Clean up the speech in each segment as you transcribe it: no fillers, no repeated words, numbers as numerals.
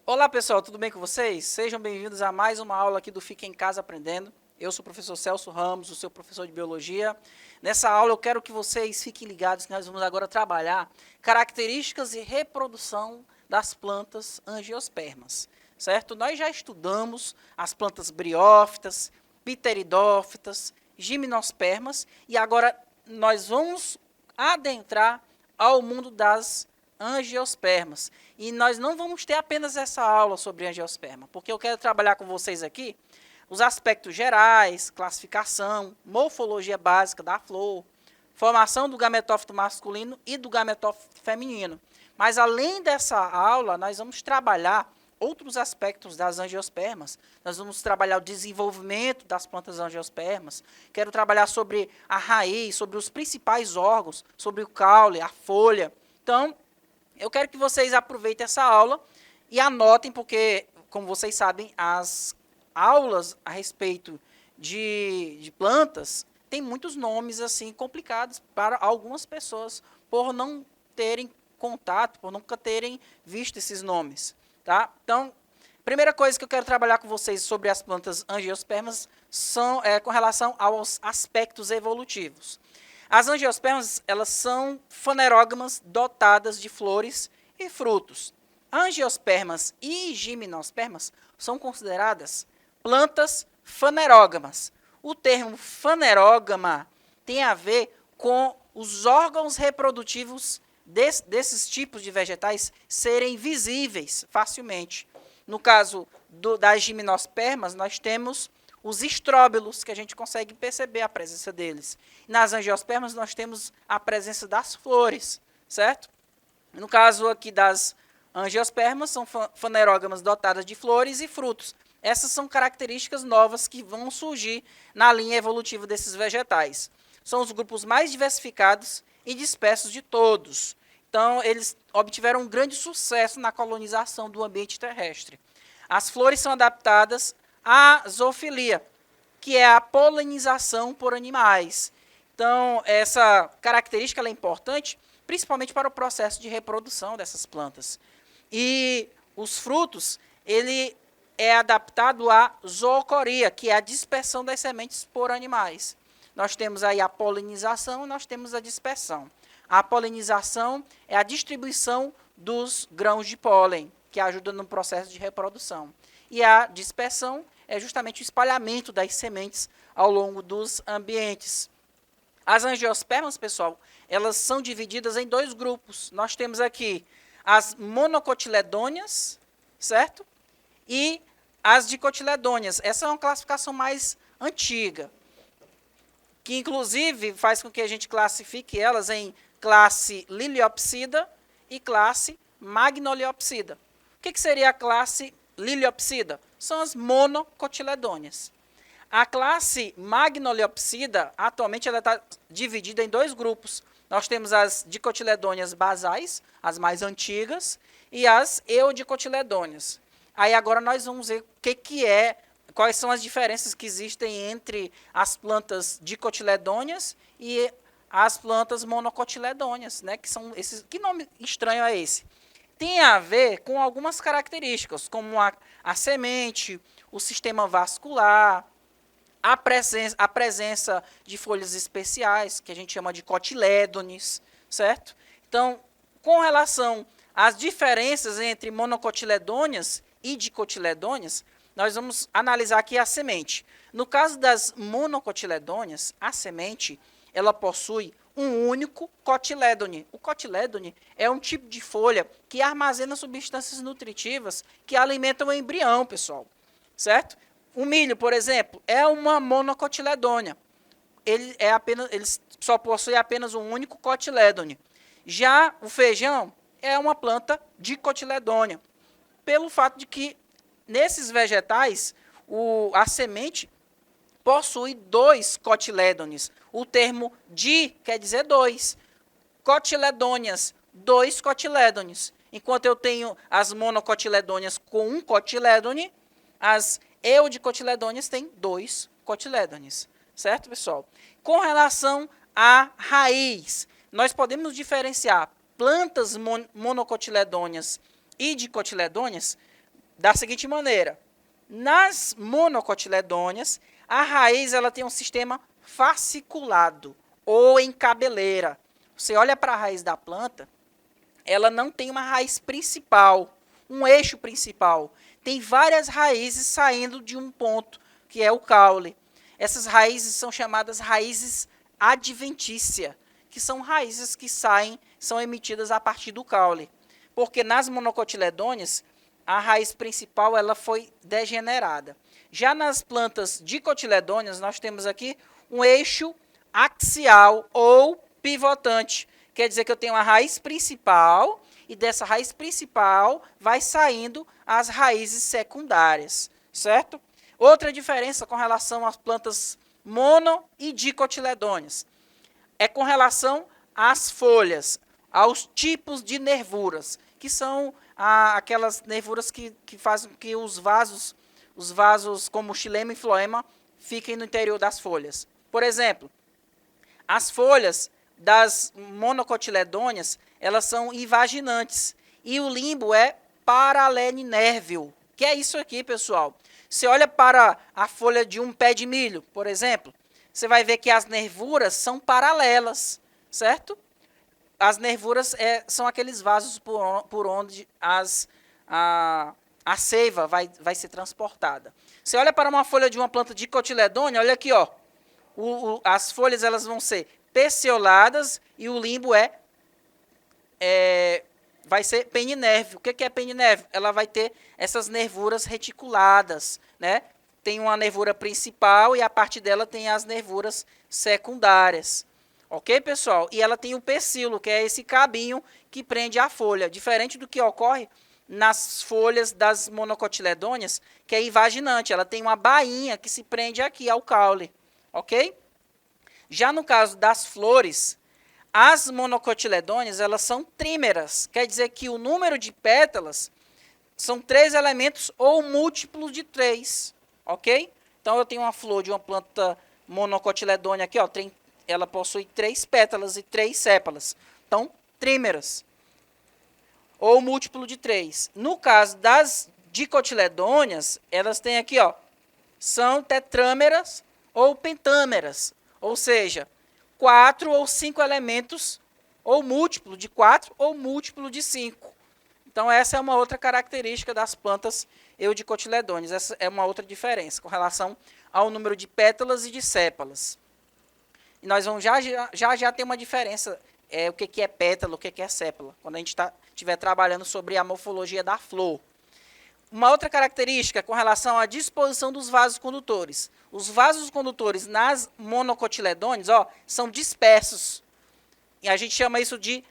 Olá pessoal, tudo bem com vocês? Sejam bem-vindos a mais uma aula aqui do Fique em Casa Aprendendo. Eu sou o professor Celso Ramos, o seu professor de Biologia. Nessa aula eu quero que vocês fiquem ligados que nós vamos agora trabalhar características e reprodução das plantas angiospermas, certo? Nós já estudamos as plantas briófitas, pteridófitas, gimnospermas e agora nós vamos adentrar ao mundo das angiospermas. E nós não vamos ter apenas essa aula sobre angiosperma, porque eu quero trabalhar com vocês aqui os aspectos gerais, classificação, morfologia básica da flor, formação do gametófito masculino e do gametófito feminino. Mas além dessa aula, nós vamos trabalhar outros aspectos das angiospermas. Nós vamos trabalhar o desenvolvimento das plantas angiospermas. Quero trabalhar sobre a raiz, sobre os principais órgãos, sobre o caule, a folha. Então, eu quero que vocês aproveitem essa aula e anotem, porque, como vocês sabem, as aulas a respeito de plantas têm muitos nomes assim complicados para algumas pessoas, por não terem contato, por nunca terem visto esses nomes. Tá? Então, primeira coisa que eu quero trabalhar com vocês sobre as plantas angiospermas é com relação aos aspectos evolutivos. As angiospermas, elas são fanerógamas dotadas de flores e frutos. Angiospermas e gimnospermas são consideradas plantas fanerógamas. O termo fanerógama tem a ver com os órgãos reprodutivos desses tipos de vegetais serem visíveis facilmente. No caso das gimnospermas, nós temos os estróbilos, que a gente consegue perceber a presença deles. Nas angiospermas, nós temos a presença das flores, certo? No caso aqui das angiospermas, são fanerógamas dotadas de flores e frutos. Essas são características novas que vão surgir na linha evolutiva desses vegetais. São os grupos mais diversificados e dispersos de todos. Então, eles obtiveram um grande sucesso na colonização do ambiente terrestre. As flores são adaptadas à zoofilia, que é a polinização por animais. Então, essa característica ela é importante, principalmente para o processo de reprodução dessas plantas. E os frutos, ele é adaptado à zoocoria, que é a dispersão das sementes por animais. Nós temos aí a polinização e nós temos a dispersão. A polinização é a distribuição dos grãos de pólen, que ajuda no processo de reprodução. E a dispersão é justamente o espalhamento das sementes ao longo dos ambientes. As angiospermas, pessoal, elas são divididas em dois grupos. Nós temos aqui as monocotiledôneas, certo? E as dicotiledôneas. Essa é uma classificação mais antiga, que inclusive faz com que a gente classifique elas em classe Liliopsida e classe Magnoliopsida. O que seria a classe Liliopsida? São as monocotiledôneas. A classe Magnoliopsida, atualmente, ela está dividida em dois grupos. Nós temos as dicotiledôneas basais, as mais antigas, e as eudicotiledôneas. Aí agora nós vamos ver quais são as diferenças que existem entre as plantas dicotiledôneas e as plantas monocotiledôneas, né? Que são esses. Que nome estranho é esse? Tem a ver com algumas características, como a semente, o sistema vascular, a presença de folhas especiais, que a gente chama de cotilédones, certo? Então, com relação às diferenças entre monocotiledôneas e dicotiledôneas, nós vamos analisar aqui a semente. No caso das monocotiledôneas, a semente ela possui um único cotilédone. O cotilédone é um tipo de folha que armazena substâncias nutritivas que alimentam o embrião, pessoal. Certo? O milho, por exemplo, é uma monocotiledônea. Ele só possui apenas um único cotilédone. Já o feijão é uma planta dicotiledônea, pelo fato de que nesses vegetais a semente possui dois cotilédones. O termo di quer dizer dois. Cotiledôneas, dois cotilédones. Enquanto eu tenho as monocotiledôneas com um cotilédone, as eudicotiledôneas têm 2 cotilédones, certo, pessoal? Com relação à raiz, nós podemos diferenciar plantas monocotiledôneas e dicotiledôneas da seguinte maneira. Nas monocotiledôneas, a raiz ela tem um sistema fasciculado ou em cabeleira. Você olha para a raiz da planta, ela não tem uma raiz principal, um eixo principal. Tem várias raízes saindo de um ponto, que é o caule. Essas raízes são chamadas raízes adventícia, que são raízes que são emitidas a partir do caule. Porque nas monocotiledôneas, a raiz principal ela foi degenerada. Já nas plantas dicotiledôneas, nós temos aqui um eixo axial ou pivotante. Quer dizer que eu tenho uma raiz principal e dessa raiz principal vai saindo as raízes secundárias, certo? Outra diferença com relação às plantas mono e dicotiledôneas é com relação às folhas, aos tipos de nervuras, que são aquelas nervuras que fazem com que os vasos como xilema e floema fiquem no interior das folhas. Por exemplo, as folhas das monocotiledôneas, elas são invaginantes e o limbo é paralelinérvio. Que é isso aqui, pessoal? Você olha para a folha de um pé de milho, por exemplo, você vai ver que as nervuras são paralelas, certo? As nervuras são aqueles vasos por onde a seiva vai ser transportada. Você olha para uma folha de uma planta dicotiledônea, olha aqui, ó. As folhas elas vão ser pecioladas e o limbo vai ser peninérvio. O que é peninérvio? Ela vai ter essas nervuras reticuladas, né? Tem uma nervura principal e a partir dela tem as nervuras secundárias. Ok, pessoal? E ela tem o pecíolo, que é esse cabinho que prende a folha. Diferente do que ocorre nas folhas das monocotiledôneas, que é invaginante. Ela tem uma bainha que se prende aqui ao caule. Ok? Já no caso das flores, as monocotiledôneas, elas são trímeras. Quer dizer que o número de pétalas são 3 elementos ou múltiplos de 3. Ok? Então, eu tenho uma flor de uma planta monocotiledônea aqui, ó, ela possui 3 pétalas e 3 sépalas. Então, trímeras. Ou múltiplo de 3. No caso das dicotiledôneas, elas têm aqui, ó, são tetrâmeras ou pentâmeras. Ou seja, 4 ou 5 elementos, ou múltiplo de 4 ou múltiplo de 5. Então, essa é uma outra característica das plantas eudicotiledôneas. Essa é uma outra diferença com relação ao número de pétalas e de sépalas. E nós vamos já ter uma diferença, o que é pétala, o que é sépala, quando a gente estiver trabalhando sobre a morfologia da flor. Uma outra característica com relação à disposição dos vasos condutores. Os vasos condutores nas monocotiledôneas, ó, são dispersos. E a gente chama isso de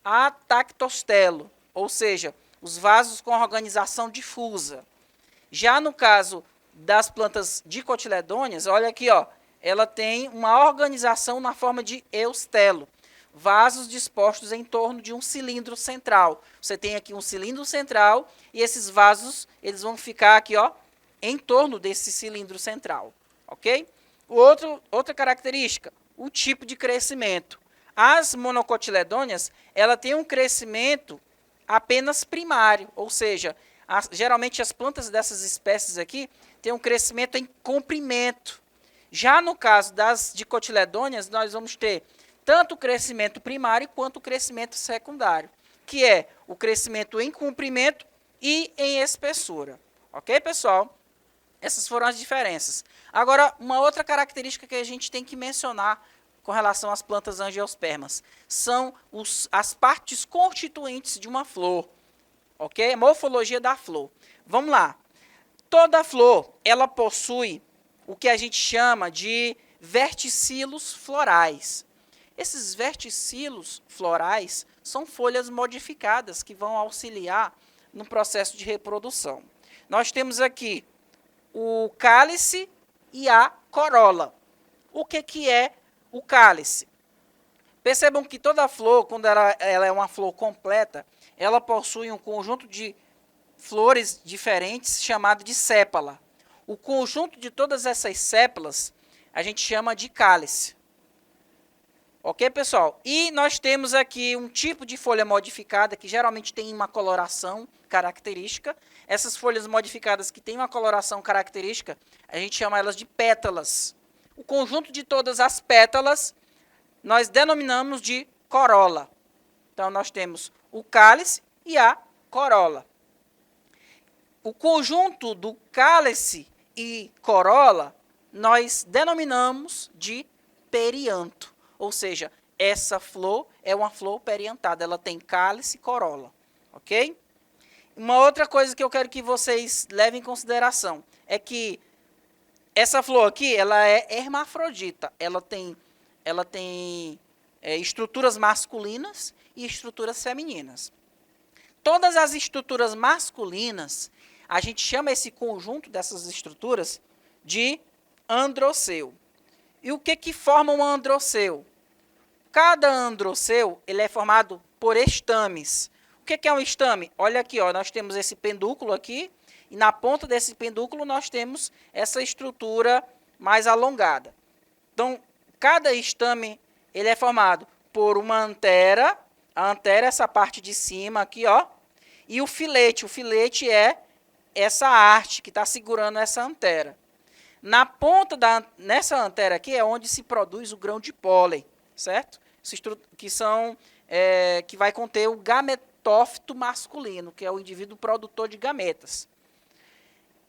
atactostelo, ou seja, os vasos com organização difusa. Já no caso das plantas dicotiledôneas, olha aqui, ó, ela tem uma organização na forma de eustelo, vasos dispostos em torno de um cilindro central. Você tem aqui um cilindro central e esses vasos eles vão ficar aqui, ó, em torno desse cilindro central, ok? Outra característica, o tipo de crescimento. As monocotiledôneas, ela tem um crescimento apenas primário, ou seja, geralmente as plantas dessas espécies aqui têm um crescimento em comprimento. Já no caso das dicotiledôneas, nós vamos ter tanto o crescimento primário quanto o crescimento secundário, que é o crescimento em comprimento e em espessura. Ok, pessoal? Essas foram as diferenças. Agora, uma outra característica que a gente tem que mencionar com relação às plantas angiospermas são as partes constituintes de uma flor. Ok? Morfologia da flor. Vamos lá. Toda flor, ela possui o que a gente chama de verticilos florais. Esses verticilos florais são folhas modificadas que vão auxiliar no processo de reprodução. Nós temos aqui o cálice e a corola. O que é o cálice? Percebam que toda flor, quando ela é uma flor completa, ela possui um conjunto de flores diferentes chamado de sépala. O conjunto de todas essas sépalas a gente chama de cálice. Ok, pessoal? E nós temos aqui um tipo de folha modificada que geralmente tem uma coloração característica. Essas folhas modificadas que têm uma coloração característica, a gente chama elas de pétalas. O conjunto de todas as pétalas nós denominamos de corola. Então, nós temos o cálice e a corola. O conjunto do cálice e corola nós denominamos de perianto. Ou seja, essa flor é uma flor periantada, ela tem cálice e corola, ok? Uma outra coisa que eu quero que vocês levem em consideração é que essa flor aqui, ela é hermafrodita, ela tem estruturas masculinas e estruturas femininas. Todas as estruturas masculinas, a gente chama esse conjunto dessas estruturas de androceu. E o que forma um androceu? Cada androceu ele é formado por estames. O que é um estame? Olha aqui, ó, nós temos esse pendúculo aqui, e na ponta desse pendúculo nós temos essa estrutura mais alongada. Então, cada estame ele é formado por uma antera, a antera é essa parte de cima aqui, ó, e o filete é essa haste que está segurando essa antera. Na ponta nessa antera aqui é onde se produz o grão de pólen, certo? Que vai conter o gametófito masculino, que é o indivíduo produtor de gametas.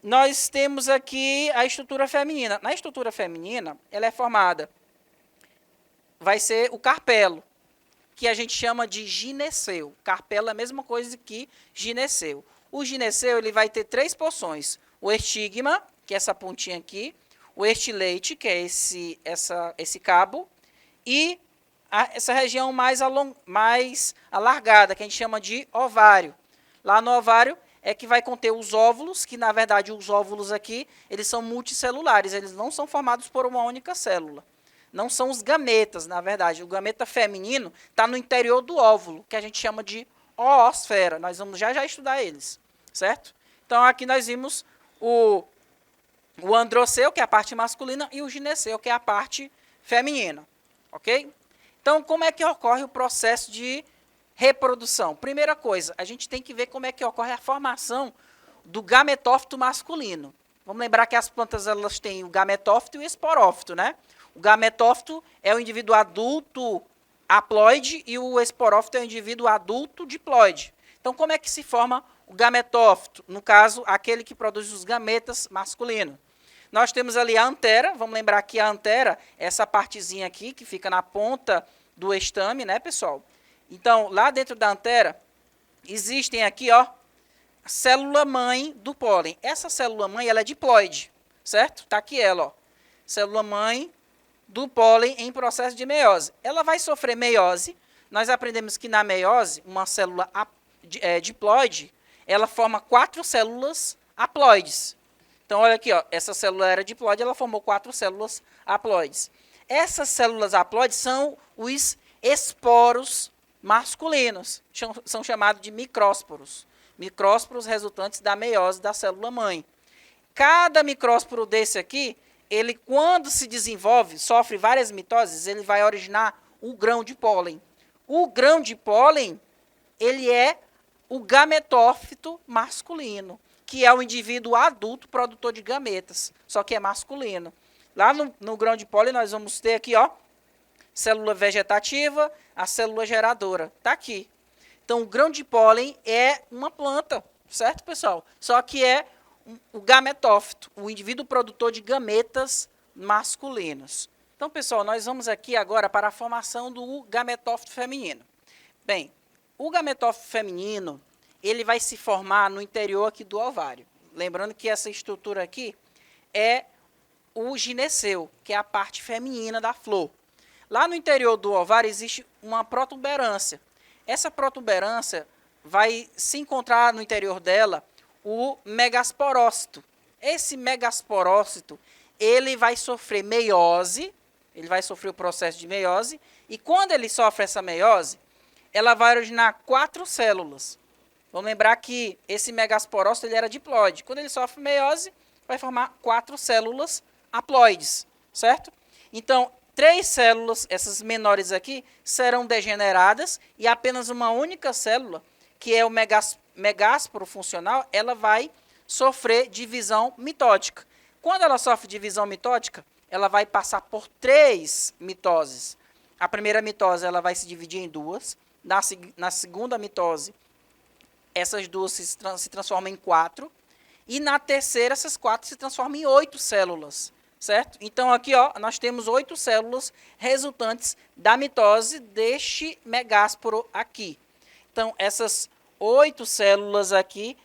Nós temos aqui a estrutura feminina. Na estrutura feminina, ela é formada, vai ser o carpelo, que a gente chama de gineceu. Carpelo é a mesma coisa que gineceu. O gineceu ele vai ter 3 porções. O estigma, que é essa pontinha aqui, o estilete, que é esse cabo, e essa região mais alargada, que a gente chama de ovário. Lá no ovário é que vai conter os óvulos, que na verdade os óvulos aqui, eles são multicelulares, eles não são formados por uma única célula. Não são os gametas, na verdade. O gameta feminino está no interior do óvulo, que a gente chama de oosfera. Nós vamos já estudar eles, certo? Então, aqui nós vimos o androceu, que é a parte masculina, e o gineceu, que é a parte feminina, ok? Então, como é que ocorre o processo de reprodução? Primeira coisa, a gente tem que ver como é que ocorre a formação do gametófito masculino. Vamos lembrar que as plantas elas têm o gametófito e o esporófito, né? O gametófito é o indivíduo adulto haploide e o esporófito é o indivíduo adulto diploide. Então, como é que se forma o gametófito? No caso, aquele que produz os gametas masculinos. Nós temos ali a antera, vamos lembrar que a antera é essa partezinha aqui, que fica na ponta do estame, né, pessoal? Então, lá dentro da antera, existem aqui, ó, a célula-mãe do pólen. Essa célula-mãe, ela é diploide, certo? Está aqui ela, ó. Célula-mãe do pólen em processo de meiose. Ela vai sofrer meiose. Nós aprendemos que na meiose, uma célula diploide, ela forma 4 células haploides. Então, olha aqui, ó, essa célula era diploide, ela formou 4 células haploides. Essas células haploides são os esporos masculinos, são chamados de micrósporos. Micrósporos resultantes da meiose da célula-mãe. Cada micrósporo desse aqui, ele quando se desenvolve, sofre várias mitoses, ele vai originar o grão de pólen. O grão de pólen, ele é o gametófito masculino, que é o indivíduo adulto produtor de gametas, só que é masculino. Lá no grão de pólen nós vamos ter aqui, ó, célula vegetativa, a célula geradora. Está aqui. Então, o grão de pólen é uma planta, certo, pessoal? Só que é o gametófito, o indivíduo produtor de gametas masculinos. Então, pessoal, nós vamos aqui agora para a formação do gametófito feminino. Bem, o gametófito feminino, ele vai se formar no interior aqui do ovário. Lembrando que essa estrutura aqui é o gineceu, que é a parte feminina da flor. Lá no interior do ovário existe uma protuberância. Essa protuberância vai se encontrar no interior dela o megasporócito. Esse megasporócito, ele vai sofrer meiose, ele vai sofrer o processo de meiose, e quando ele sofre essa meiose, ela vai originar 4 células. Vamos lembrar que esse megasporócito ele era diploide. Quando ele sofre meiose, vai formar 4 células haploides, certo? Então, 3 células, essas menores aqui, serão degeneradas e apenas uma única célula, que é o megásporo funcional, ela vai sofrer divisão mitótica. Quando ela sofre divisão mitótica, ela vai passar por 3 mitoses. A primeira mitose ela vai se dividir em 2. Na segunda mitose, essas 2 se transformam em 4. E na terceira, essas 4 se transformam em 8 células. Certo? Então, aqui ó, nós temos 8 células resultantes da mitose deste megásporo aqui. Então, essas 8 células aqui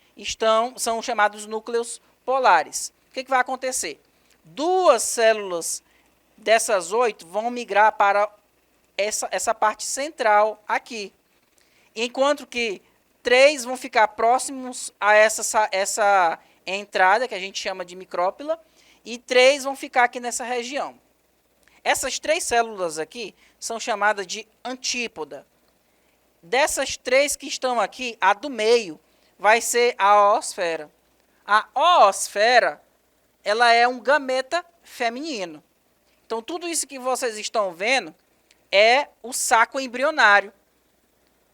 são chamados núcleos polares. O que vai acontecer? 2 células dessas 8 vão migrar para essa parte central aqui. Enquanto que 3 vão ficar próximos a essa entrada, que a gente chama de micrópila, e 3 vão ficar aqui nessa região. Essas 3 células aqui são chamadas de antípoda. Dessas 3 que estão aqui, a do meio vai ser a oosfera. A oosfera, ela é um gameta feminino. Então, tudo isso que vocês estão vendo é o saco embrionário,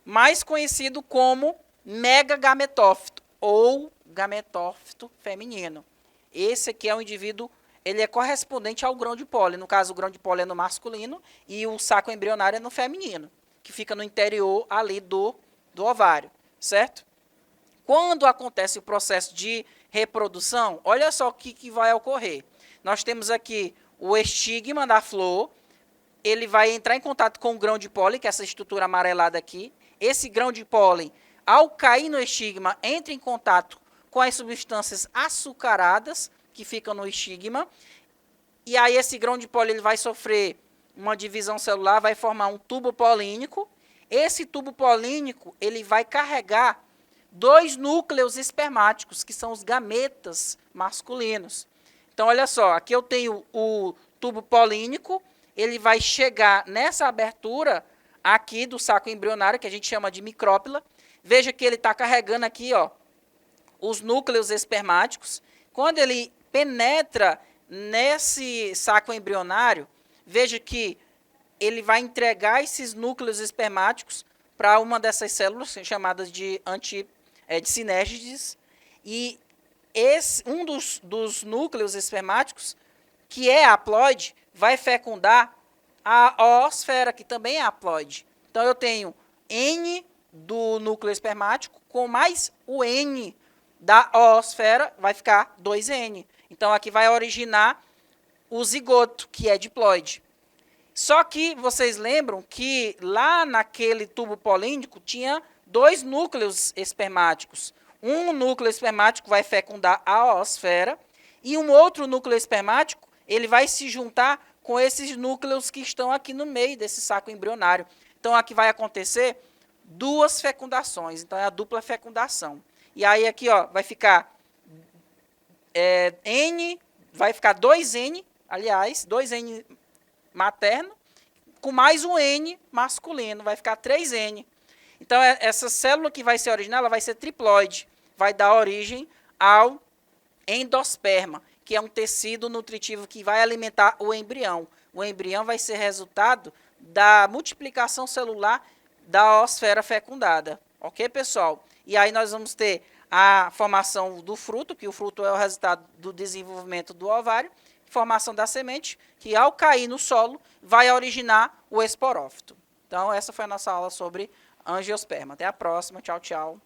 mais conhecido como megagametófito ou gametófito feminino. Esse aqui é o indivíduo, ele é correspondente ao grão de pólen. No caso, o grão de pólen é no masculino e o saco embrionário é no feminino, que fica no interior ali do ovário, certo? Quando acontece o processo de reprodução, olha só o que vai ocorrer. Nós temos aqui o estigma da flor, ele vai entrar em contato com o grão de pólen, que é essa estrutura amarelada aqui. Esse grão de pólen, ao cair no estigma, entra em contato com as substâncias açucaradas que ficam no estigma. E aí esse grão de pólen ele vai sofrer uma divisão celular, vai formar um tubo polínico. Esse tubo polínico ele vai carregar 2 núcleos espermáticos, que são os gametas masculinos. Então, olha só, aqui eu tenho o tubo polínico, ele vai chegar nessa abertura aqui do saco embrionário, que a gente chama de micrópila. Veja que ele está carregando aqui, ó, os núcleos espermáticos. Quando ele penetra nesse saco embrionário, veja que ele vai entregar esses núcleos espermáticos para uma dessas células chamadas de sinérgides, e um dos núcleos espermáticos, que é haploide, vai fecundar a oosfera, que também é haploide. Então, eu tenho N do núcleo espermático com mais o N da oosfera, vai ficar 2N. Então, aqui vai originar o zigoto, que é diploide. Só que vocês lembram que lá naquele tubo polínico tinha 2 núcleos espermáticos. Um núcleo espermático vai fecundar a oosfera e um outro núcleo espermático ele vai se juntar com esses núcleos que estão aqui no meio desse saco embrionário. Então, aqui vai acontecer 2 fecundações. Então, é a dupla fecundação. E aí, aqui ó, vai ficar N, vai ficar 2N, aliás, 2N materno, com mais um N masculino, vai ficar 3N. Então, essa célula que vai ser original, ela vai ser triploide, vai dar origem ao endosperma, que é um tecido nutritivo que vai alimentar o embrião. O embrião vai ser resultado da multiplicação celular da oosfera fecundada. Ok, pessoal? E aí nós vamos ter a formação do fruto, que o fruto é o resultado do desenvolvimento do ovário, formação da semente, que ao cair no solo, vai originar o esporófito. Então, essa foi a nossa aula sobre angiosperma. Até a próxima. Tchau, tchau.